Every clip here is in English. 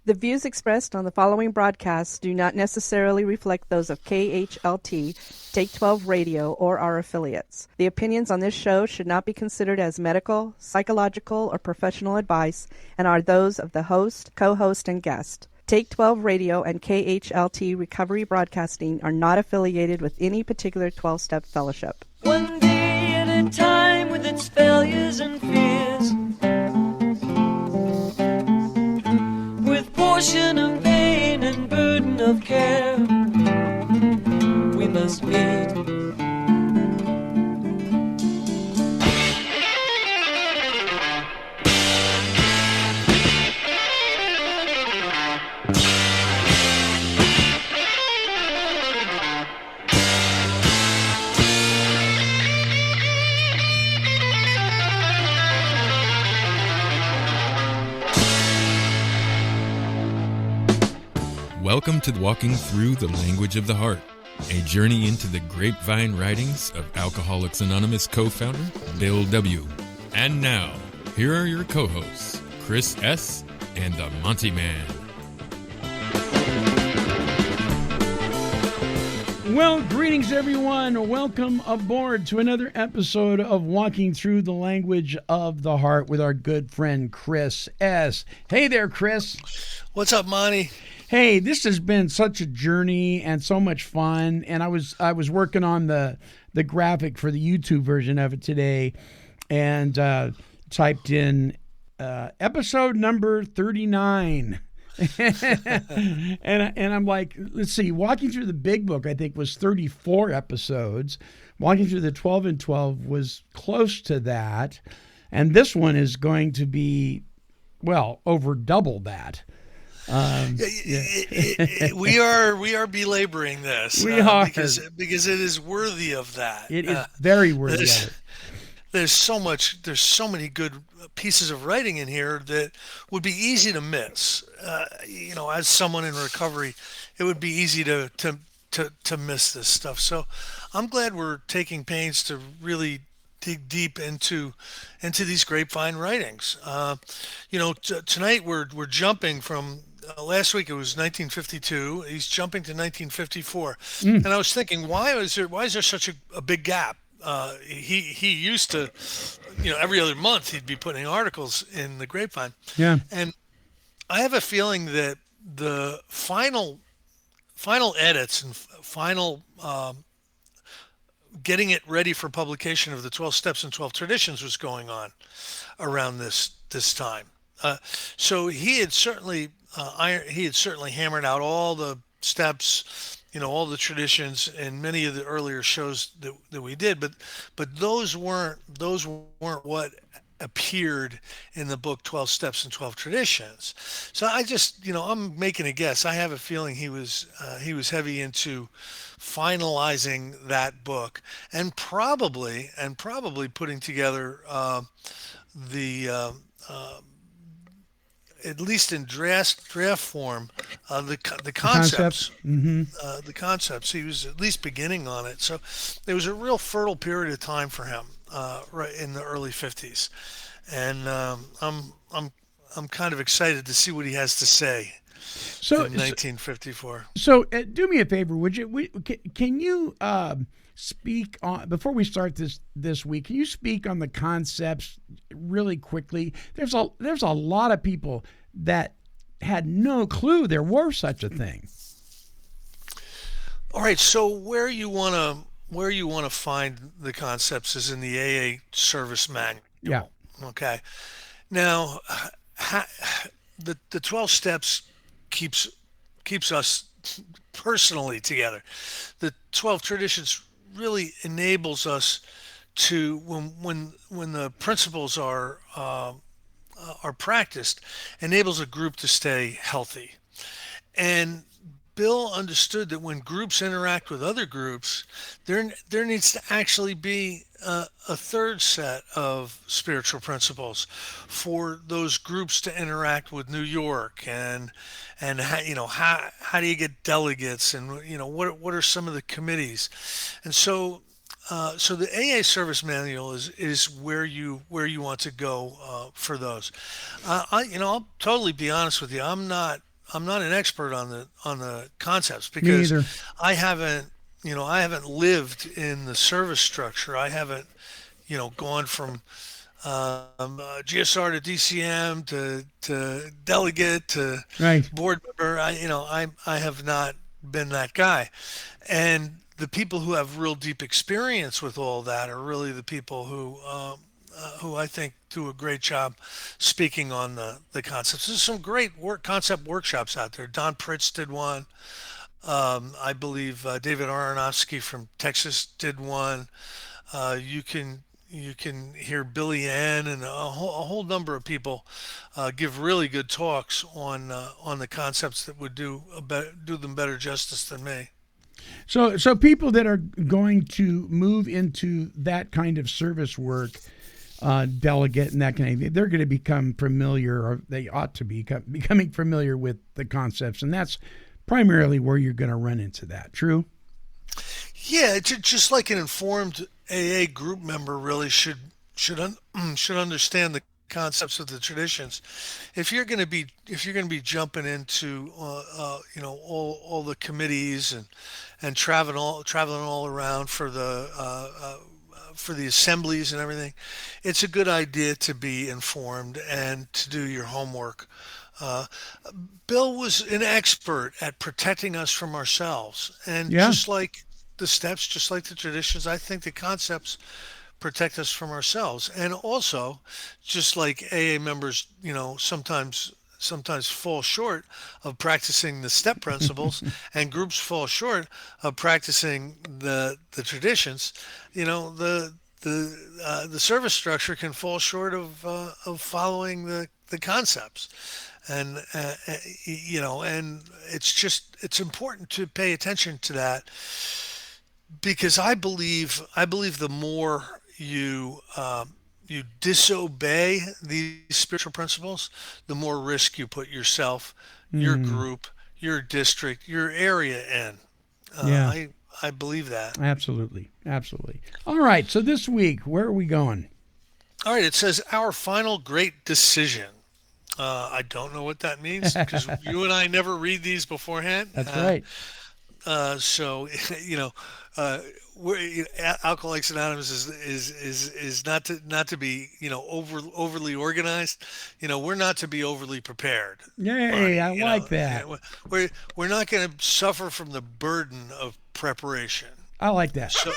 The views expressed on the following broadcasts do not necessarily reflect those of KHLT, Take 12 Radio, or our affiliates. The opinions on this show should not be considered as medical, psychological, or professional advice and are those of the host, co-host, and guest. Take 12 Radio and KHLT Recovery Broadcasting are not affiliated with any particular 12-step fellowship. One day at a time with its failures and fears, with portion of pain and burden of care, we must meet. Welcome to Walking Through the Language of the Heart, a journey into the Grapevine writings of Alcoholics Anonymous co-founder Bill W. And now, here are your co-hosts, Chris S. and the Monty'man. Well, greetings everyone. Welcome aboard to another episode of Walking Through the Language of the Heart with our good friend Chris S. Hey there, Chris. What's up, Monty? Hey, this has been such a journey and so much fun. And I was working on the graphic for the YouTube version of it today, and typed in episode number 39. and I'm like, let's see, Walking Through the Big Book, I think, was 34 episodes. Walking Through the 12 and 12 was close to that. And this one is going to be, well, over double that. We are belaboring this. We are, because it is worthy of that. It is very worthy of it. There's so many good pieces of writing in here that would be easy to miss. As someone in recovery, it would be easy to miss this stuff. So I'm glad we're taking pains to really dig deep into these Grapevine writings. Tonight we're jumping from last week. It was 1952. He's jumping to 1954, and I was thinking, why is there such a big gap? He used to, every other month he'd be putting articles in the Grapevine. Yeah. And I have a feeling that the final edits and final getting it ready for publication of the 12 Steps and 12 Traditions was going on around this time. So he had certainly hammered out all the steps, all the traditions in many of the earlier shows that we did, but those weren't what appeared in the book 12 Steps and 12 Traditions. So I just, I'm making a guess. I have a feeling he was heavy into finalizing that book and probably putting together the at least in draft form, the concepts. Mm-hmm. The concepts. He was at least beginning on it. So it was a real fertile period of time for him, right in the early 50s, and I'm kind of excited to see what he has to say. So in 1954. So do me a favor, would you? Can you speak on, before we start this week? Can you speak on the concepts really quickly? There's a lot of people that had no clue there were such a thing. All right. So where you want to find the concepts is in the AA service manual. Yeah. Okay. Now, the 12 steps keeps us personally together. The 12 traditions really enables us to, when the principles are practiced, enables a group to stay healthy. And Bill understood that when groups interact with other groups, there needs to actually be a third set of spiritual principles for those groups to interact with New York, and how do you get delegates, and what are some of the committees, and so the AA service manual is where you want to go for those. I'll totally be honest with you. I'm not I'm not an expert on the concepts Me because either. I haven't I haven't lived in the service structure. I haven't gone from GSR to DCM to delegate to Right. board member. I have not been that guy, and the people who have real deep experience with all that are really the people who I think do a great job speaking on the concepts. There's some great concept workshops out there. Don Pritz did one. I believe David Aronofsky from Texas did one. You can hear Billy Ann and a whole number of people give really good talks on the concepts that would do them better justice than me. So people that are going to move into that kind of service work, delegate and that kind of thing, they're going to become familiar, or they ought to be becoming familiar with the concepts, and that's primarily where you're going to run into that. True? Yeah, it's just like an informed AA group member really should understand the concepts of the traditions. If you're going to be jumping into all the committees and traveling all around for the assemblies and everything, it's a good idea to be informed and to do your homework. Uh, Bill was an expert at protecting us from ourselves, and Yeah. just like the steps, just like the traditions, I think the concepts protect us from ourselves. And also, just like AA members, sometimes fall short of practicing the step principles, and groups fall short of practicing the traditions. The service structure can fall short of following the concepts, and it's important to pay attention to that, because I believe the more you disobey these spiritual principles, the more risk you put yourself, your Mm, group, your district, your area in. yeah. I believe that. Absolutely. Absolutely. All right. So this week, where are we going? All right, it says our final great decision. I don't know what that means because you and I never read these beforehand. That's right. So you know, uh, Alcoholics Anonymous is not to be overly organized. We're not to be overly prepared, Yay. Monty. I like that. We're not going to suffer from the burden of preparation. I like that. So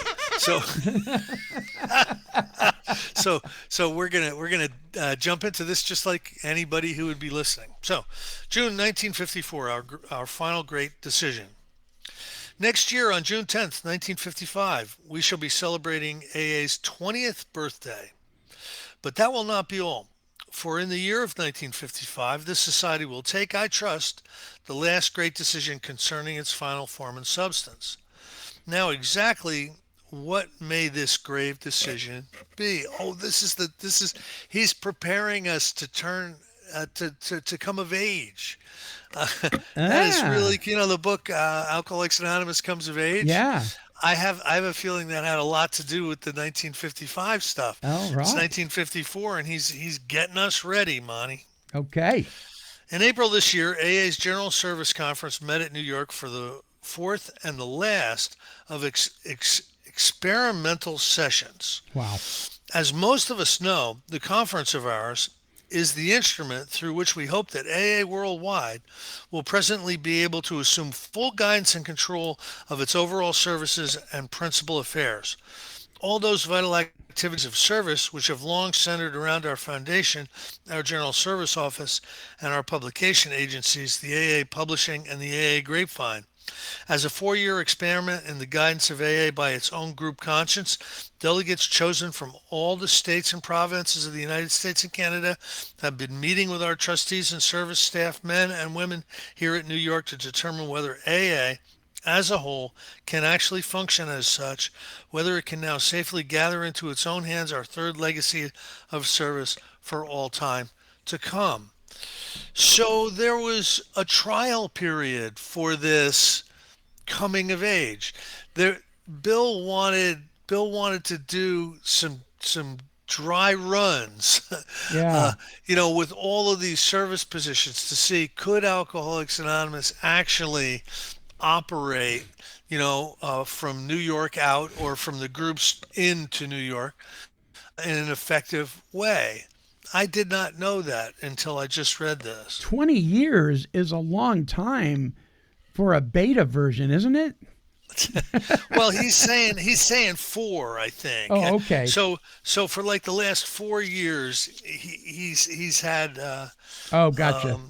so so we're gonna jump into this just like anybody who would be listening. So, June 1954, our final great decision. Next year, on June 10th, 1955, we shall be celebrating AA's 20th birthday. But that will not be all. For in the year of 1955, this society will take, I trust, the last great decision concerning its final form and substance. Now, exactly what may this grave decision be? Oh, he's preparing us to turn, to come of age. Uh, that is Ah, really, the book Alcoholics Anonymous Comes of Age. yeah. I have a feeling that had a lot to do with the 1955 stuff. All It's right. 1954, and he's getting us ready, Monty. Okay. In April this year, AA's General Service Conference met at New York for the fourth and the last of experimental sessions. Wow. As most of us know, the conference of ours is the instrument through which we hope that AA worldwide will presently be able to assume full guidance and control of its overall services and principal affairs. All those vital activities of service which have long centered around our foundation, our General Service Office, and our publication agencies, the AA Publishing and the AA Grapevine. As a 4-year experiment in the guidance of AA by its own group conscience, delegates chosen from all the states and provinces of the United States and Canada have been meeting with our trustees and service staff, men and women here at New York, to determine whether AA as a whole can actually function as such, whether it can now safely gather into its own hands our third legacy of service for all time to come. So there was a trial period for this coming of age. There, Bill wanted to do some dry runs, Yeah. with all of these service positions to see could Alcoholics Anonymous actually operate, from New York out or from the groups into New York in an effective way. I did not know that until I just read this. 20 years is a long time for a beta version, isn't it? Well, he's saying four, I think. Oh, okay. So for like the last 4 years, he's had Oh, gotcha.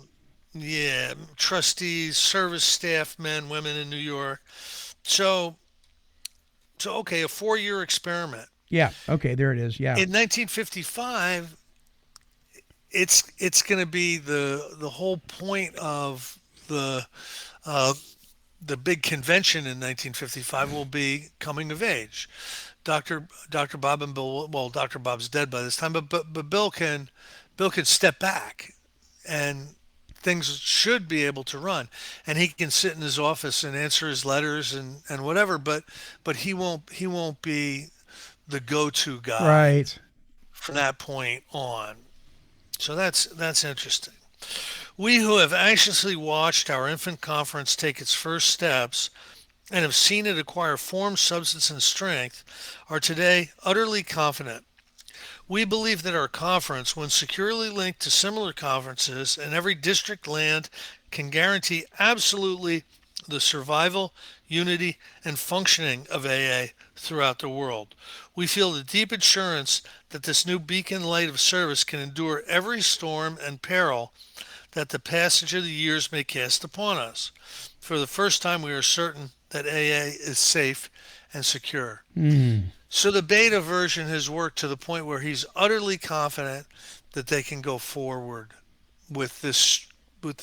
yeah, trustees, service staff, men, women in New York. So okay, a 4-year experiment. Yeah. Okay. There it is. Yeah. In 1955, it's going to be the whole point of uh, the big convention in 1955 will be coming of age. Dr. Bob and Bill. Well, Dr. Bob's dead by this time, but Bill can step back, and things should be able to run, and he can sit in his office and answer his letters and whatever. But he won't be the go-to guy Right. from that point on. So that's interesting. We who have anxiously watched our infant conference take its first steps and have seen it acquire form, substance, and strength are today utterly confident. We believe that our conference, when securely linked to similar conferences in every district land, can guarantee absolutely the survival, unity, and functioning of AA throughout the world. We feel the deep assurance that this new beacon light of service can endure every storm and peril that the passage of the years may cast upon us. For the first time, we are certain that AA is safe and secure. So the beta version has worked to the point where he's utterly confident that they can go forward with this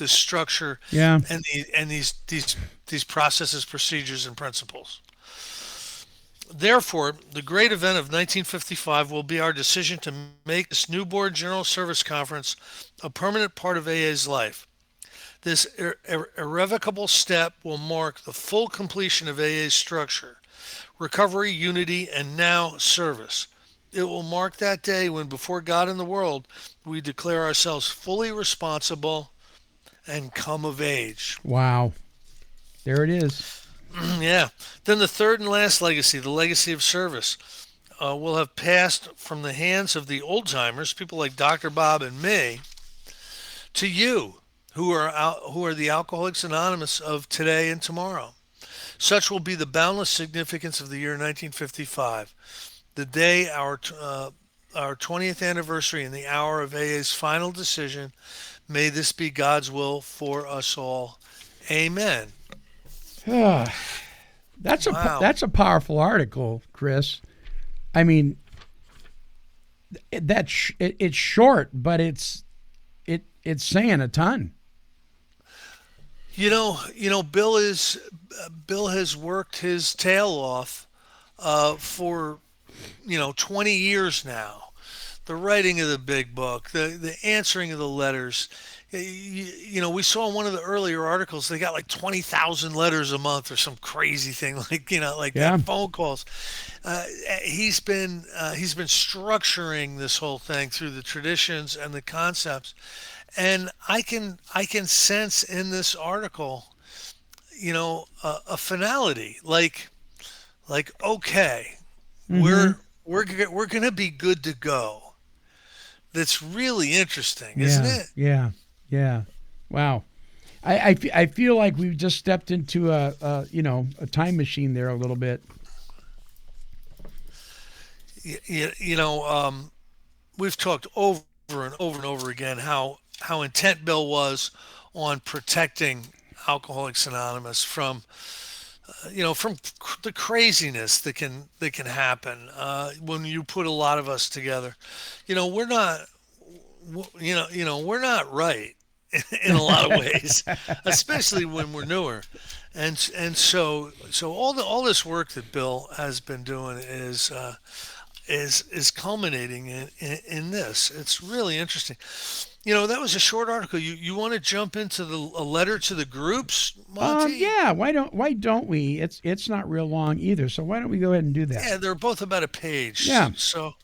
structure Yeah. and these processes, procedures, and principles. Therefore, the great event of 1955 will be our decision to make this new Board General Service Conference a permanent part of AA's life. This irrevocable step will mark the full completion of AA's structure, recovery, unity, and now service. It will mark that day when, before God and the world, we declare ourselves fully responsible and come of age. Wow. There it is. Yeah. Then the third and last legacy, the legacy of service, will have passed from the hands of the old timers, people like Dr. Bob and me, to you, who are the Alcoholics Anonymous of today and tomorrow. Such will be the boundless significance of the year 1955, the day our 20th anniversary and the hour of AA's final decision. May this be God's will for us all. Amen. That's Wow. a powerful article, Chris. I mean, it's short, but it's saying a ton. Bill has worked his tail off for 20 years now. The writing of the big book, the answering of the letters. We saw in one of the earlier articles they got like 20,000 letters a month or some crazy thing like Yeah. that, phone calls. He's been structuring this whole thing through the traditions and the concepts, and I can sense in this article, a finality, like okay, we're gonna be good to go. That's really interesting, isn't it? Yeah. Yeah. Wow. I feel like we've just stepped into a time machine there a little bit. We've talked over and over and over again how intent Bill was on protecting Alcoholics Anonymous from the craziness that can happen when you put a lot of us together. We're not we're not right in a lot of ways, especially when we're newer, and so all this work that Bill has been doing is culminating in this. It's really interesting. That was a short article. You want to jump into a letter to the groups, Monty? Yeah. Why don't we? It's not real long either. So why don't we go ahead and do that? Yeah, they're both about a page. Yeah. So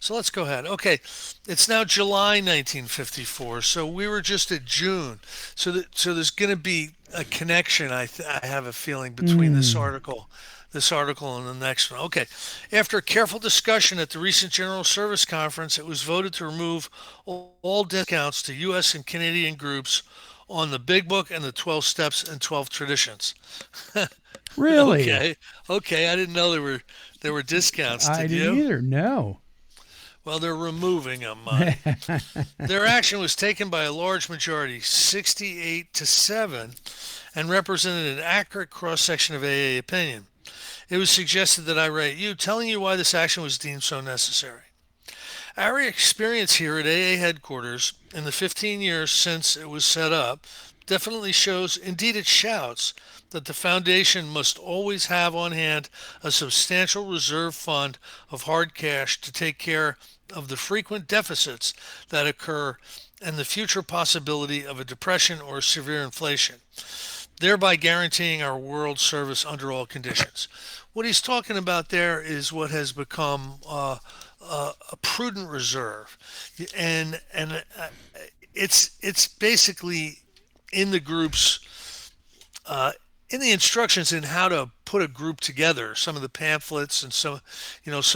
let's go ahead. Okay, it's now July 1954. So we were just at June. So there's going to be a connection. I have a feeling between this article and the next one. Okay, after a careful discussion at the recent General Service Conference, it was voted to remove all discounts to U.S. and Canadian groups on the Big Book and the 12 Steps and 12 Traditions. Really? Okay, I didn't know there were discounts. I Did didn't you? either. No. Well, they're removing them. Their action was taken by a large majority, 68-7, and represented an accurate cross-section of AA opinion. It was suggested that I write you, telling you why this action was deemed so necessary. Our experience here at AA headquarters in the 15 years since it was set up definitely shows, indeed it shouts, that the foundation must always have on hand a substantial reserve fund of hard cash to take care of the frequent deficits that occur and the future possibility of a depression or severe inflation, thereby guaranteeing our world service under all conditions. What he's talking about there is what has become a prudent reserve, and it's basically in the groups, in the instructions in how to put a group together, some of the pamphlets and some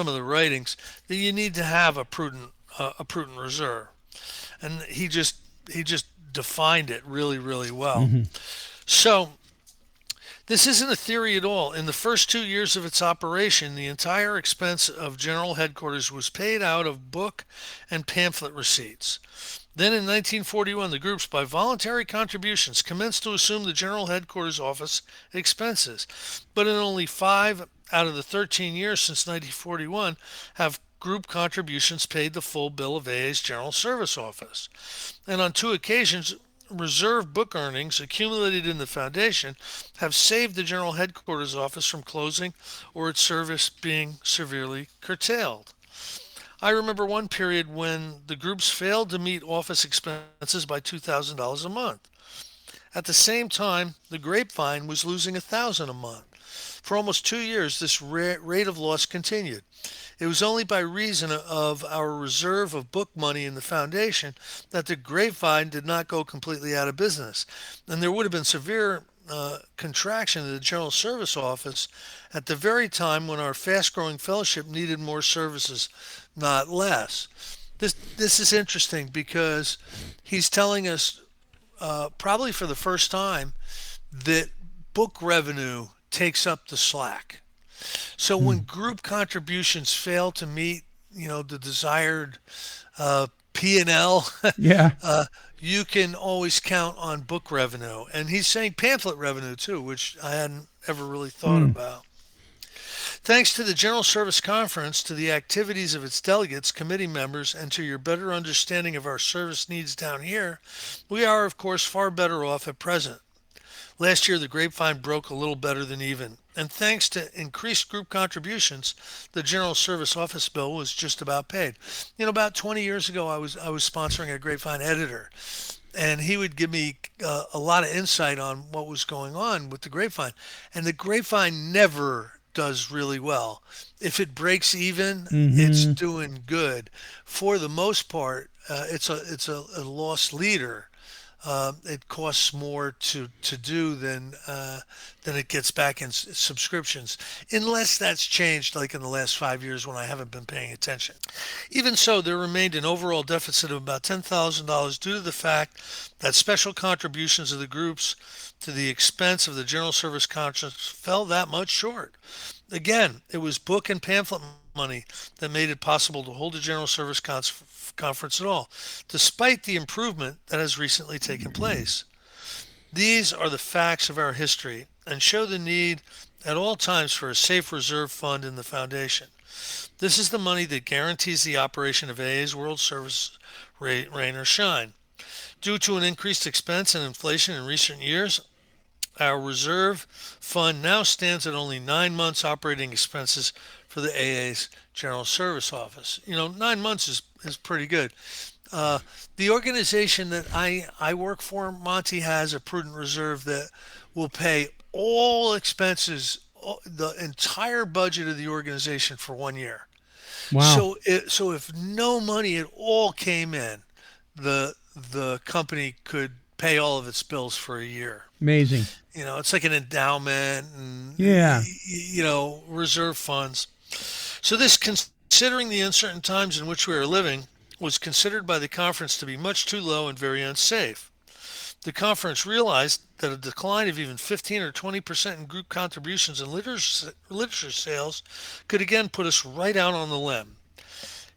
of the writings, that you need to have a prudent reserve, and he just defined it really, really well. So this isn't a theory at all. In the first 2 years of its operation, the entire expense of General Headquarters was paid out of book and pamphlet receipts. Then in 1941, the groups, by voluntary contributions, commenced to assume the General Headquarters Office expenses. But in only 5 out of the 13 years since 1941 have group contributions paid the full bill of AA's General Service Office. And on 2 occasions, reserve book earnings accumulated in the foundation have saved the General Headquarters Office from closing or its service being severely curtailed. I remember one period when the groups failed to meet office expenses by $2,000 a month. At the same time, the Grapevine was losing $1,000 a month. For almost 2 years, this rate of loss continued. It was only by reason of our reserve of book money in the foundation that the Grapevine did not go completely out of business, and there would have been severe contraction of the General Service Office at the very time when our fast-growing fellowship needed more services, not less. This is interesting because he's telling us, probably for the first time, that book revenue takes up the slack. So when group contributions fail to meet, the desired P&L, Yeah. you can always count on book revenue. And he's saying pamphlet revenue too, which I hadn't ever really thought about. Thanks to the General Service Conference, to the activities of its delegates, committee members, and to your better understanding of our service needs down here, we are, of course, far better off at present. Last year, the Grapevine broke a little better than even. And thanks to increased group contributions, the General Service Office bill was just about paid. About 20 years ago, I was sponsoring a Grapevine editor, and he would give me a lot of insight on what was going on with the Grapevine. And the Grapevine never does really well. If it breaks even, it's doing good. For the most part, it's a loss leader. It costs more to do than it gets back in subscriptions, unless that's changed like in the last 5 years when I haven't been paying attention. Even so, there remained an overall deficit of about $10,000 due to the fact that special contributions of the groups to the expense of the General Service Conference fell that much short. Again, it was book and pamphlet money that made it possible to hold a General Service Conference at all, despite the improvement that has recently taken place. These are the facts of our history and show the need at all times for a safe reserve fund in the foundation. This is the money that guarantees the operation of AA's World Service, rain or shine. Due to an increased expense and inflation in recent years, our reserve fund now stands at only 9 months operating expenses for the AA's General Service Office. 9 months is pretty good. The organization that I work for, Monty, has a prudent reserve that will pay all expenses, the entire budget of the organization for 1 year. Wow. So if no money at all came in, the company could pay all of its bills for a year. Amazing. It's like an endowment and Yeah. reserve funds. So this, considering the uncertain times in which we are living, was considered by the conference to be much too low and very unsafe. The conference realized that a decline of even 15 or 20% in group contributions and literature sales could again put us right out on the limb.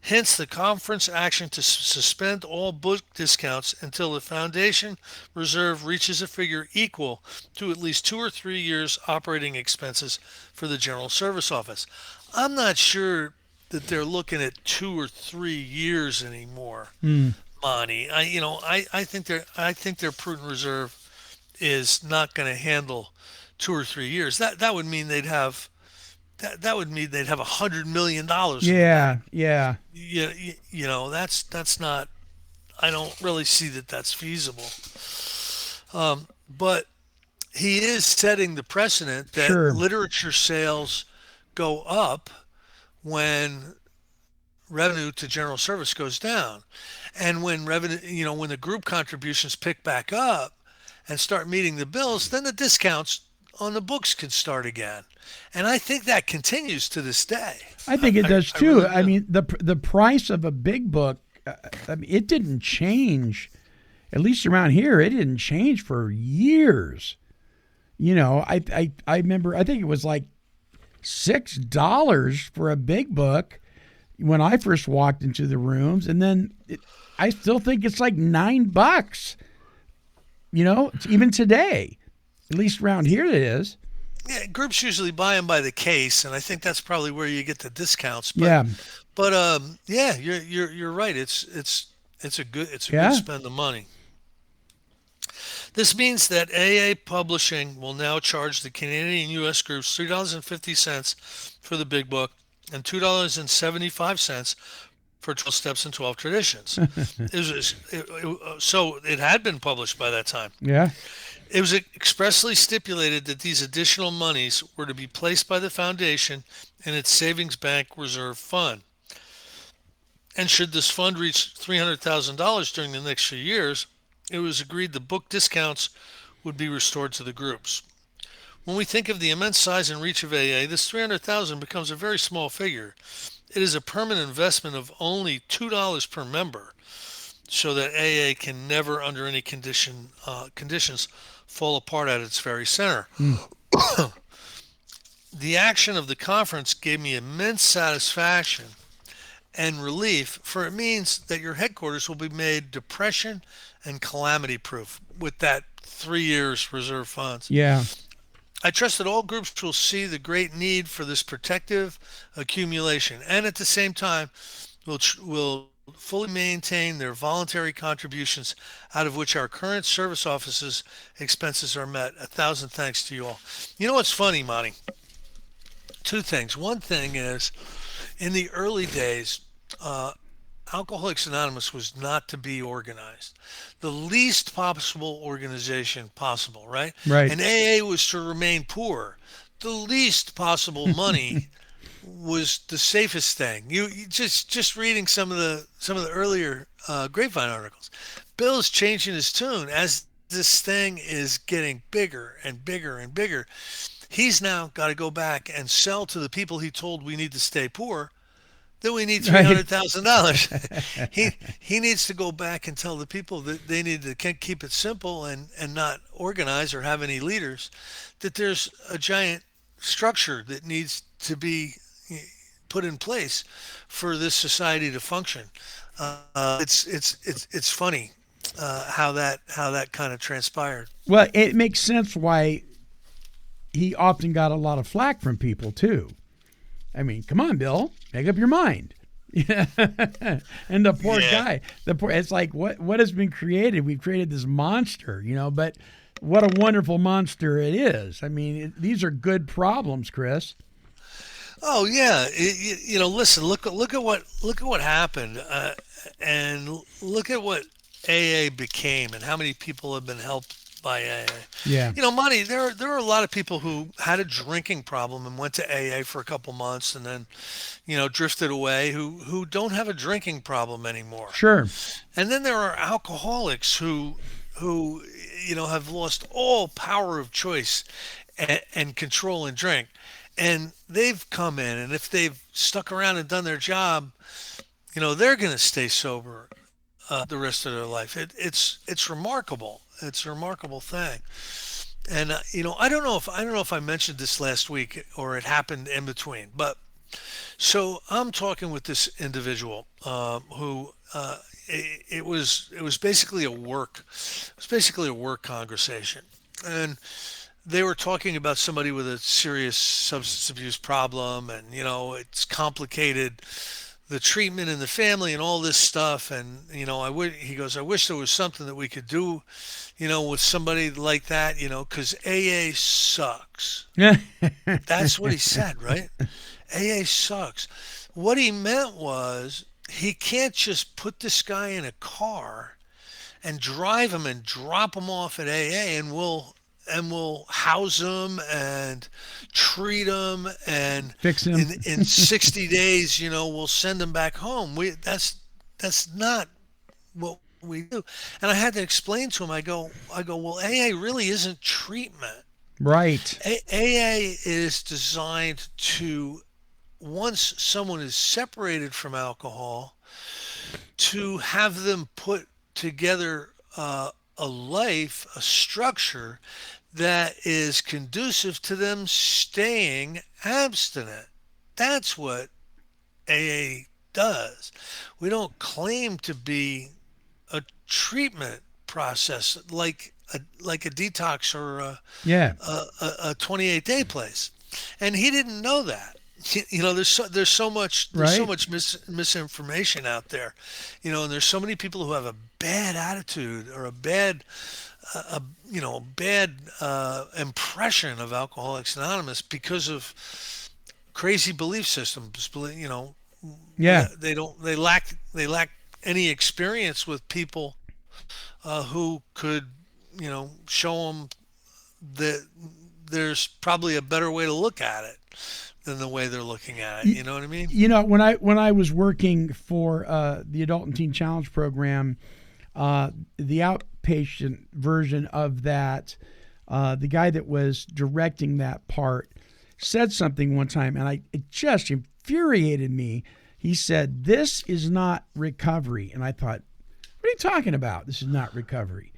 Hence, the conference action to suspend all book discounts until the foundation reserve reaches a figure equal to at least 2 or 3 years operating expenses for the General Service Office. I'm not sure that they're looking at 2 or 3 years anymore, Monty. I think their prudent reserve is not going to handle 2 or 3 years. That would mean they'd have $100 million. Yeah. Yeah. That's not. I don't really see that that's feasible. But he is setting the precedent that Sure. literature sales go up when revenue to general service goes down, and when when the group contributions pick back up and start meeting the bills, then the discounts on the books can start again. And I think that continues to this day. I think it does I too. really I do. mean, the price of a big book, it didn't change. At least around here, it didn't change for years. I remember. I think it was like $6 for a big book when I first walked into the rooms, and then I still think it's like $9. Even today, at least around here, it is. Yeah, groups usually buy them by the case, and I think that's probably where you get the discounts. Yeah. But yeah, you're right. It's a good Yeah. good spend of money. This means that AA Publishing will now charge the Canadian U.S. groups $3.50 for the big book and $2.75 for 12 Steps and 12 Traditions. So it had been published by that time. Yeah. It was expressly stipulated that these additional monies were to be placed by the foundation in its savings bank reserve fund. And should this fund reach $300,000 during the next few years, it was agreed the book discounts would be restored to the groups. When we think of the immense size and reach of AA, this $300,000 becomes a very small figure. It is a permanent investment of only $2 per member, so that AA can never, under any conditions, fall apart at its very center. The action of the conference gave me immense satisfaction and relief, for it means that your headquarters will be made depression and calamity proof with that 3 years reserve funds. Yeah. I trust that all groups will see the great need for this protective accumulation, and at the same time will fully maintain their voluntary contributions, out of which our current service offices expenses are met. 1,000 thanks to you all. You know what's funny, Monty? Two things. One thing is, in the early days, Alcoholics Anonymous was not to be organized. The least possible organization possible, right? Right. And AA was to remain poor. The least possible money was the safest thing. You just reading some of the earlier Grapevine articles. Bill's changing his tune as this thing is getting bigger and bigger and bigger. He's now got to go back and sell to the people he told we need to stay poor that we need $300,000. He needs to go back and tell the people that they need to keep it simple and not organize or have any leaders, that there's a giant structure that needs to be put in place for this society to function. It's funny how that kind of transpired. Well, it makes sense why he often got a lot of flack from people too. I mean, come on, Bill, make up your mind. Yeah. And the poor guy, it's like, what has been created? We've created this monster, but what a wonderful monster it is. I mean, these are good problems, Chris. Oh yeah, listen, look at what happened, and look at what AA became, and how many people have been helped by AA. Yeah. Monty, there are a lot of people who had a drinking problem and went to AA for a couple months, and then drifted away, who don't have a drinking problem anymore. Sure. And then there are alcoholics who have lost all power of choice and control and drink. And they've come in, and if they've stuck around and done their job, they're going to stay sober the rest of their life. It's remarkable. It's a remarkable thing. And I don't know if I mentioned this last week or it happened in between, but so I'm talking with this individual who it was basically a work conversation, and they were talking about somebody with a serious substance abuse problem, and it's complicated, the treatment in the family and all this stuff. And he goes, I wish there was something that we could do, with somebody like that, because AA sucks. That's what he said, right? AA sucks. What he meant was he can't just put this guy in a car and drive him and drop him off at AA, and we'll house him and treat him, and Fix him. in 60 days, we'll send him back home. That's not what we do. And I had to explain to him. I go, well, AA really isn't treatment. Right. AA is designed to, once someone is separated from alcohol, to have them put together a life, a structure that is conducive to them staying abstinent. That's what AA does. We don't claim to be a treatment process like a detox or Yeah. a 28-day place. And he didn't know that. There's so Right. much misinformation out there, and there's so many people who have a bad attitude or a bad impression of Alcoholics Anonymous because of crazy belief systems. Yeah. They lack any experience with people who could show them that there's probably a better way to look at it than the way they're looking at it. You know what I mean? When I was working for the Adult and Teen Challenge program, the outpatient version of that, the guy that was directing that part said something one time, and it just infuriated me. He said, "This is not recovery," and I thought, "What are you talking about? This is not recovery."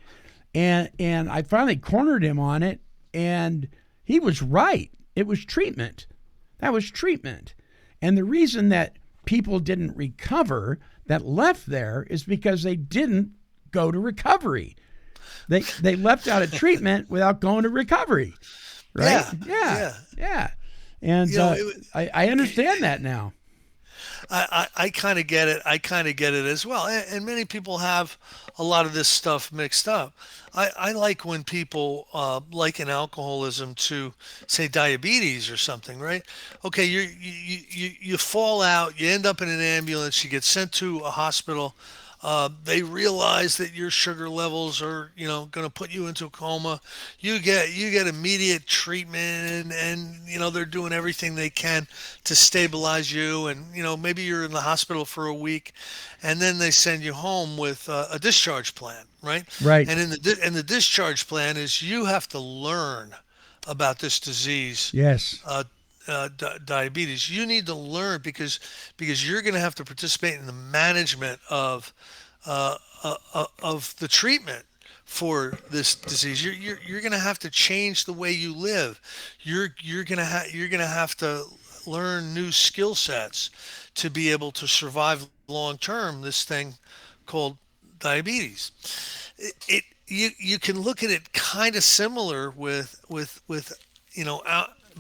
And I finally cornered him on it, and he was right. It was treatment. That was treatment. And the reason that people didn't recover that left there is because they didn't go to recovery. They left out of treatment without going to recovery. Right? Yeah. And I understand that now. I kind of get it. I kind of get it as well. And many people have a lot of this stuff mixed up. I like when people liken alcoholism to, say, diabetes or something, right? Okay, you fall out, you end up in an ambulance, you get sent to a hospital. They realize that your sugar levels are, going to put you into a coma. You get immediate treatment, and they're doing everything they can to stabilize you, and maybe you're in the hospital for a week, and then they send you home with a discharge plan, right? Right. And in the discharge plan is you have to learn about this disease. Yes. Diabetes. You need to learn because you're going to have to participate in the management of the treatment for this disease. You're going to have to change the way you live. You're going to have to learn new skill sets to be able to survive long term this thing called diabetes. You can look at it kind of similar with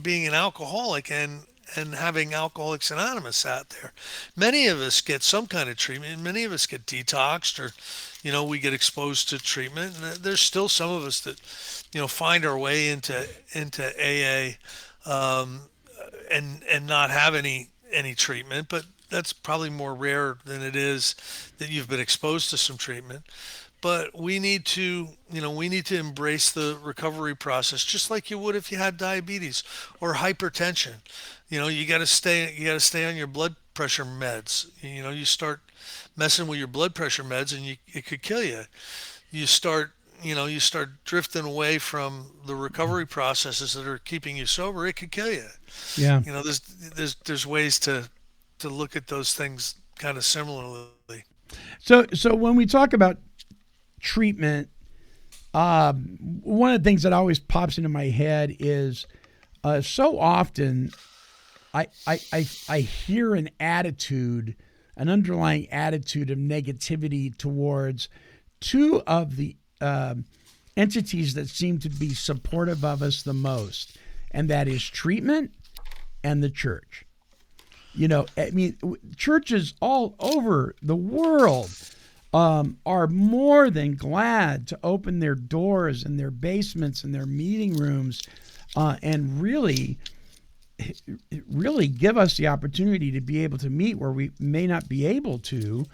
being an alcoholic and having Alcoholics Anonymous out there. Many of us get some kind of treatment. Many of us get detoxed, or we get exposed to treatment. And there's still some of us that find our way into AA and not have any treatment, but that's probably more rare than it is that you've been exposed to some treatment. But we need to, we need to embrace the recovery process just like you would if you had diabetes or hypertension. You got to stay on your blood pressure meds. You start messing with your blood pressure meds and it could kill you. You start drifting away from the recovery processes that are keeping you sober, it could kill you. Yeah. There's ways to look at those things kind of similarly. So when we talk about treatment, one of the things that always pops into my head is so often I hear an underlying attitude of negativity towards two of the entities that seem to be supportive of us the most, and that is treatment and the church. Churches all over the world are more than glad to open their doors and their basements and their meeting rooms and really give us the opportunity to be able to meet where we may not be able to.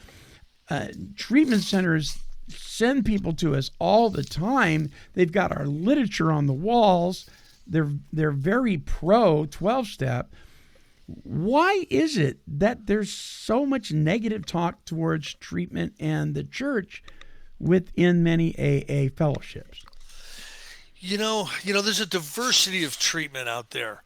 Treatment centers send people to us all the time. They've got our literature on the walls. They're very pro 12-step. Why is it that there's so much negative talk towards treatment and the church within many AA fellowships? There's a diversity of treatment out there,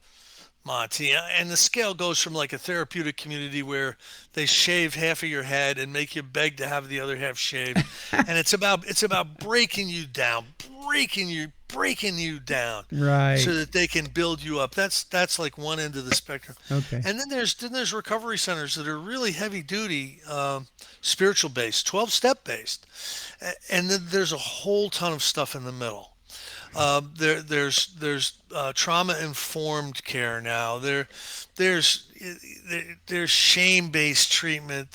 Monty, and the scale goes from like a therapeutic community where they shave half of your head and make you beg to have the other half shaved, and it's about breaking you down, breaking you down, right, so that they can build you up. That's like one end of the spectrum. Okay. And then there's recovery centers that are really heavy duty, spiritual based, 12-step based, and then there's a whole ton of stuff in the middle. There's trauma informed care now. There's shame based treatment.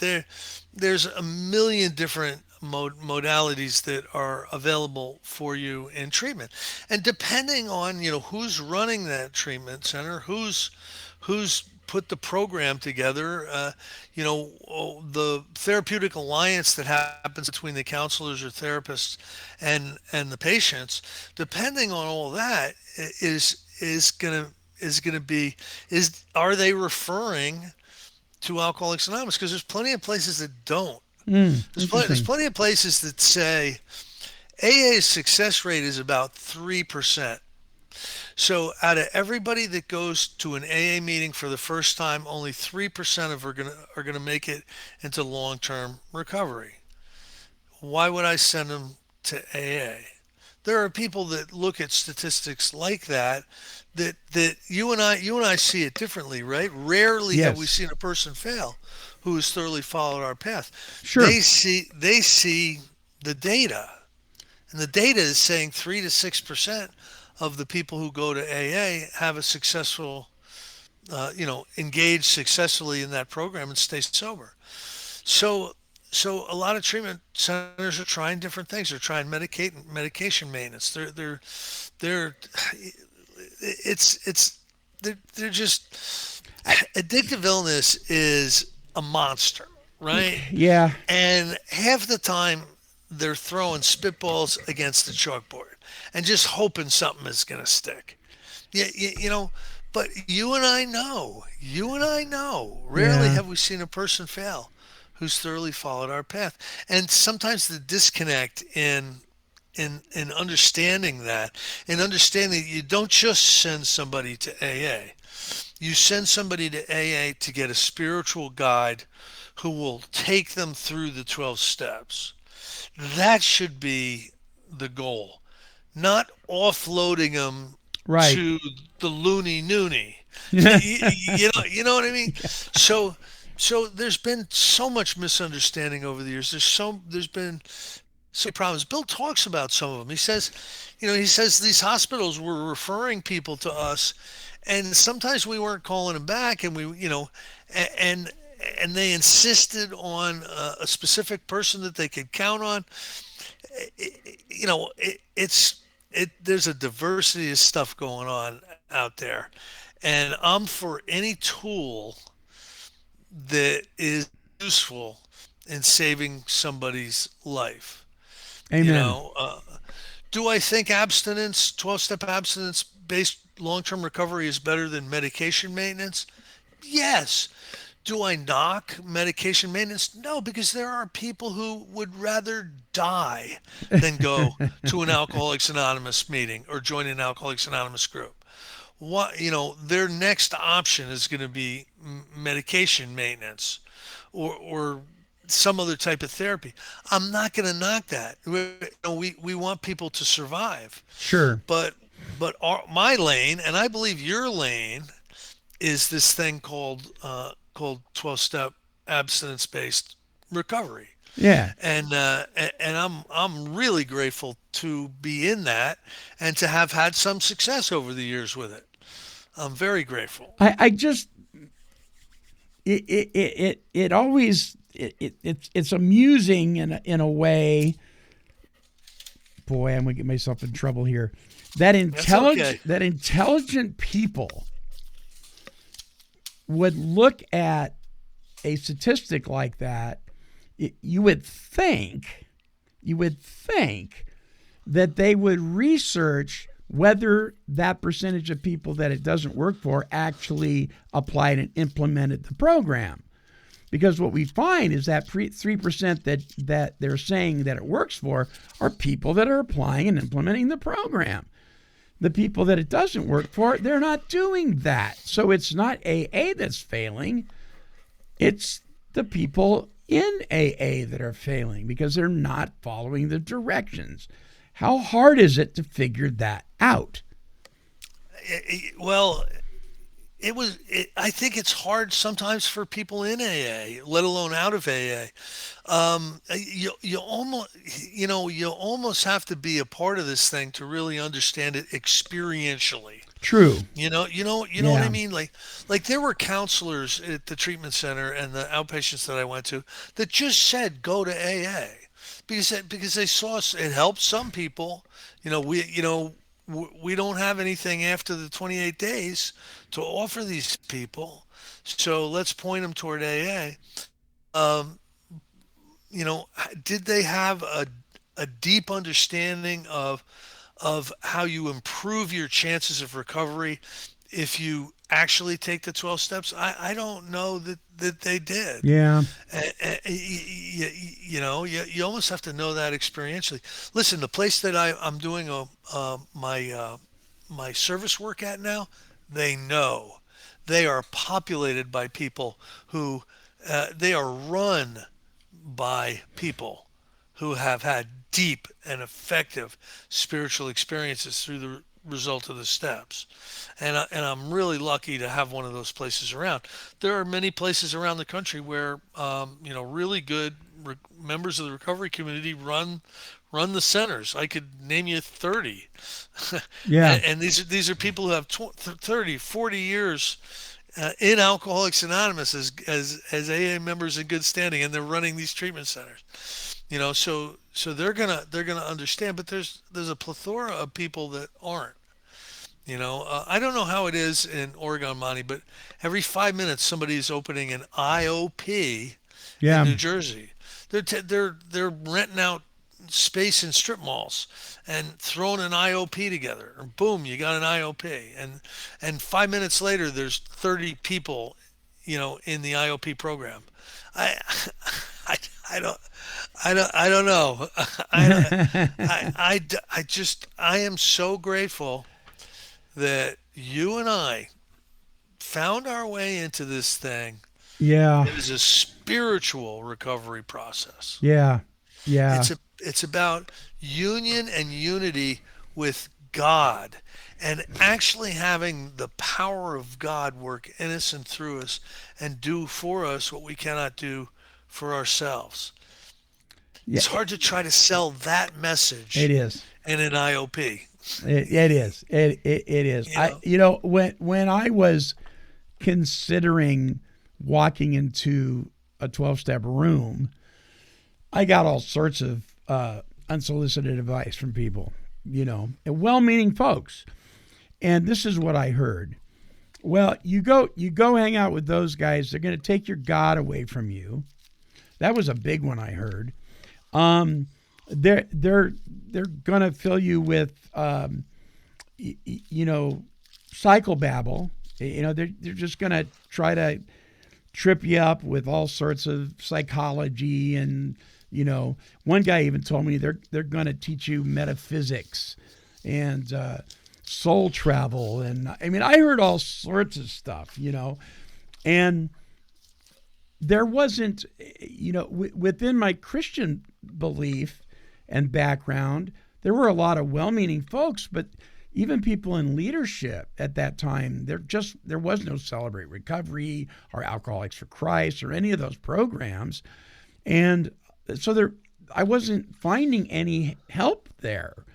There's a million different modalities that are available for you in treatment, and depending on who's running that treatment center, who's put the program together, the therapeutic alliance that happens between the counselors or therapists and the patients, depending on all that, are they referring to Alcoholics Anonymous? Because there's plenty of places that don't. There's plenty of places that say AA's success rate is about 3%. So out of everybody that goes to an AA meeting for the first time, only 3% of are gonna make it into long-term recovery. Why would I send them to AA? There are people that look at statistics like that you and I see it differently, right? Rarely Yes. have we seen a person fail who has thoroughly followed our path. Sure. They see the data, and the data is saying 3 to 6% of the people who go to AA have a successful, engage successfully in that program and stay sober. So a lot of treatment centers are trying different things. They're trying medication maintenance. They're just addictive illness is a monster, right? Yeah. And half the time they're throwing spitballs against the chalkboard and just hoping something is going to stick. Yeah, but you and I know, rarely have we seen a person fail who's thoroughly followed our path. And sometimes the disconnect in understanding that, you don't just send somebody to AA. You send somebody to AA to get a spiritual guide who will take them through the 12 steps. That should be the goal, not offloading them Right. to the loony noony. You know what I mean? So there's been so much misunderstanding over the years. There's been so many problems. Bill talks about some of them. He says these hospitals were referring people to us, and sometimes we weren't calling them back, and and they insisted on a specific person that they could count on. There's a diversity of stuff going on out there, And I'm for any tool that is useful in saving somebody's life. You Amen. know, do I think abstinence, 12-step abstinence based long term recovery is better than medication maintenance? Yes. Do I knock medication maintenance? No, because there are people who would rather die than go to an Alcoholics Anonymous meeting or join an Alcoholics Anonymous group. What, their next option is going to be medication maintenance or some other type of therapy. I'm not going to knock that. We want people to survive, Sure. my lane, and I believe your lane, is this thing called 12-step abstinence based recovery. Yeah. And I'm really grateful to be in that and to have had some success over the years with it. I'm very grateful. I just it always it's amusing in a way. Boy, I'm gonna get myself in trouble here. That intelligent people would look at a statistic like that. You would think that they would research whether that percentage of people that it doesn't work for actually applied and implemented the program. Because what we find is that 3% that they're saying that it works for are people that are applying and implementing the program. The people that it doesn't work for, they're not doing that. So it's not AA that's failing. It's the people in AA that are failing because they're not following the directions. How hard is it to figure that out? Well, I think it's hard sometimes for people in AA, let alone out of AA. You almost have to be a part of this thing to really understand it experientially. True. You know what I mean? Like there were counselors at the treatment center and the outpatients that I went to that just said go to AA because they saw it helped some people. We don't have anything after the 28 days to offer these people, so let's point them toward AA. Did they have a deep understanding of how you improve your chances of recovery if you actually take the 12 steps? I don't know that they did. Yeah. You almost have to know that experientially. Listen, the place that I'm doing my service work at now, they know. They are populated by people who they are run by people who have had deep and effective spiritual experiences through the result of the steps. And I'm really lucky to have one of those places around. There are many places around the country where really good members of the recovery community run the centers. I could name you 30. Yeah. and these are people who have 30, 40 years in Alcoholics Anonymous as AA members in good standing, and they're running these treatment centers. So they're gonna understand, but there's a plethora of people that aren't. I don't know how it is in Oregon, Monty, but every 5 minutes somebody is opening an IOP Yeah. in New Jersey. They're renting out space in strip malls and throwing an IOP together. And boom, you got an IOP. And 5 minutes later, there's 30 people, in the IOP program. I don't know. I am so grateful that you and I found our way into this thing. Yeah. It is a spiritual recovery process. Yeah. Yeah. It's about union and unity with God and actually having the power of God work in us and through us and do for us what we cannot do for ourselves. Yeah. It's hard to try to sell that message. It is. In an IOP. It is. It is. When I was considering walking into a 12-step room, I got all sorts of unsolicited advice from people, and well-meaning folks. And this is what I heard. Well, you go hang out with those guys. They're going to take your God away from you. That was a big one I heard. They're going to fill you with psychobabble. They're just going to try to trip you up with all sorts of psychology, and one guy even told me they're going to teach you metaphysics and soul travel, and I heard all sorts of stuff, and there wasn't, within my Christian belief and background, there were a lot of well-meaning folks, but even people in leadership at that time, there was no Celebrate Recovery or Alcoholics for Christ or any of those programs. And so I wasn't finding any help there.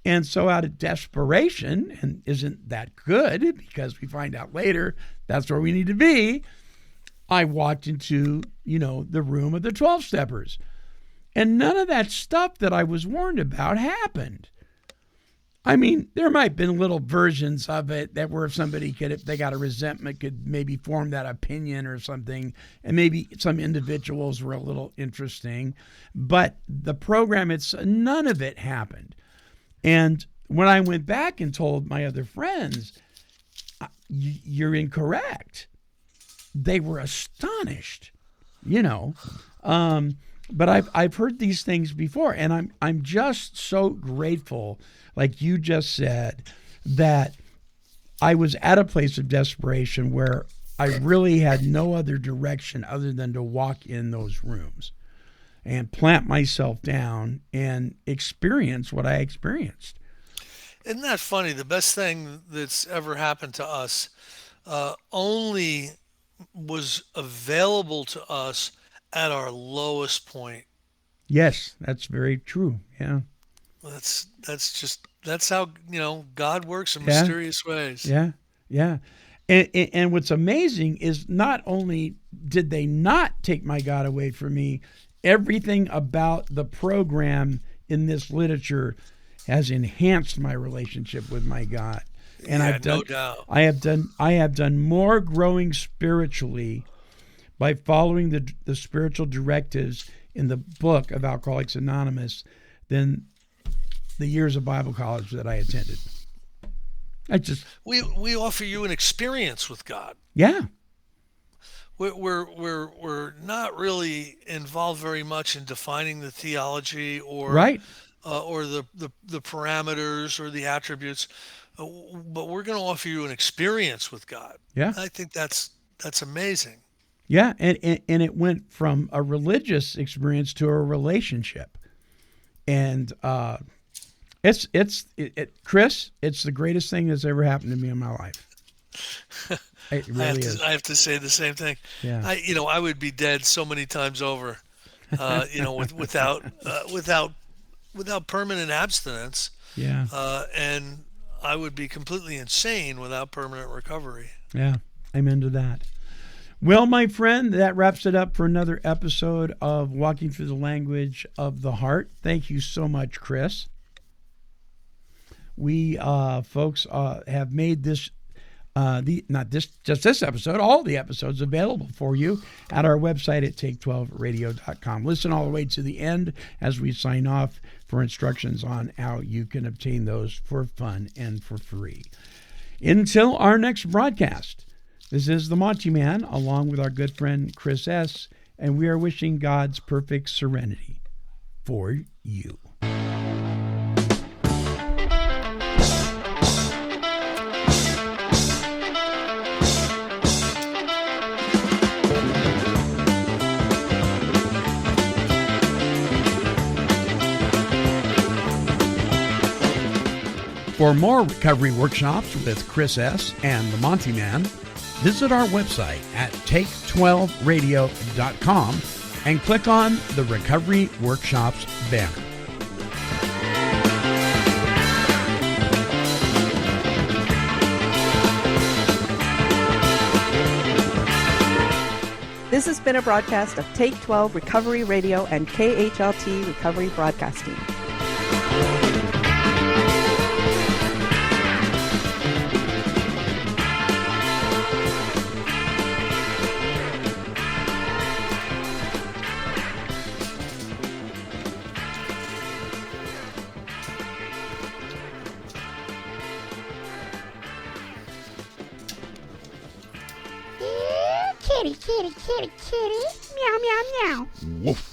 And so out of desperation, and isn't that good because we find out later that's where we need to be, I walked into, the room of the 12-steppers. And none of that stuff that I was warned about happened. There might have been little versions of it that were if somebody if they got a resentment, could maybe form that opinion or something. And maybe some individuals were a little interesting. But the program, none of it happened. And when I went back and told my other friends, you're incorrect, they were astonished, But I've heard these things before, and I'm just so grateful, like you just said, that I was at a place of desperation where I really had no other direction other than to walk in those rooms and plant myself down and experience what I experienced. Isn't that funny? The best thing that's ever happened to us only was available to us at our lowest point. Yes, that's very true. Yeah. That's how, God works in mysterious ways. Yeah. Yeah. And what's amazing is not only did they not take my God away from me, everything about the program in this literature has enhanced my relationship with my God. And no doubt. I have done more growing spiritually by following the spiritual directives in the book of Alcoholics Anonymous than the years of Bible college that I attended. We offer you an experience with God. Yeah. We're not really involved very much in defining the theology or right. Or the parameters or the attributes, but we're going to offer you an experience with God. Yeah. I think that's amazing. Yeah, and it went from a religious experience to a relationship, and Chris, it's the greatest thing that's ever happened to me in my life. It really is. I have to say the same thing. Yeah. I would be dead so many times over, without permanent abstinence. Yeah. And I would be completely insane without permanent recovery. Yeah, amen to that. Well, my friend, that wraps it up for another episode of Walking Through the Language of the Heart. Thank you so much, Chris. We, folks, have made this, this episode, all the episodes available for you at our website at take12radio.com. Listen all the way to the end as we sign off for instructions on how you can obtain those for fun and for free. Until our next broadcast, this is the Monty'man, along with our good friend Chris S., and we are wishing God's perfect serenity for you. For more recovery workshops with Chris S. and the Monty'man, visit our website at take12radio.com and click on the Recovery Workshops banner. This has been a broadcast of Take 12 Recovery Radio and KHLT Recovery Broadcasting. kitty, kitty, kitty, kitty. Meow, meow, meow. Woof.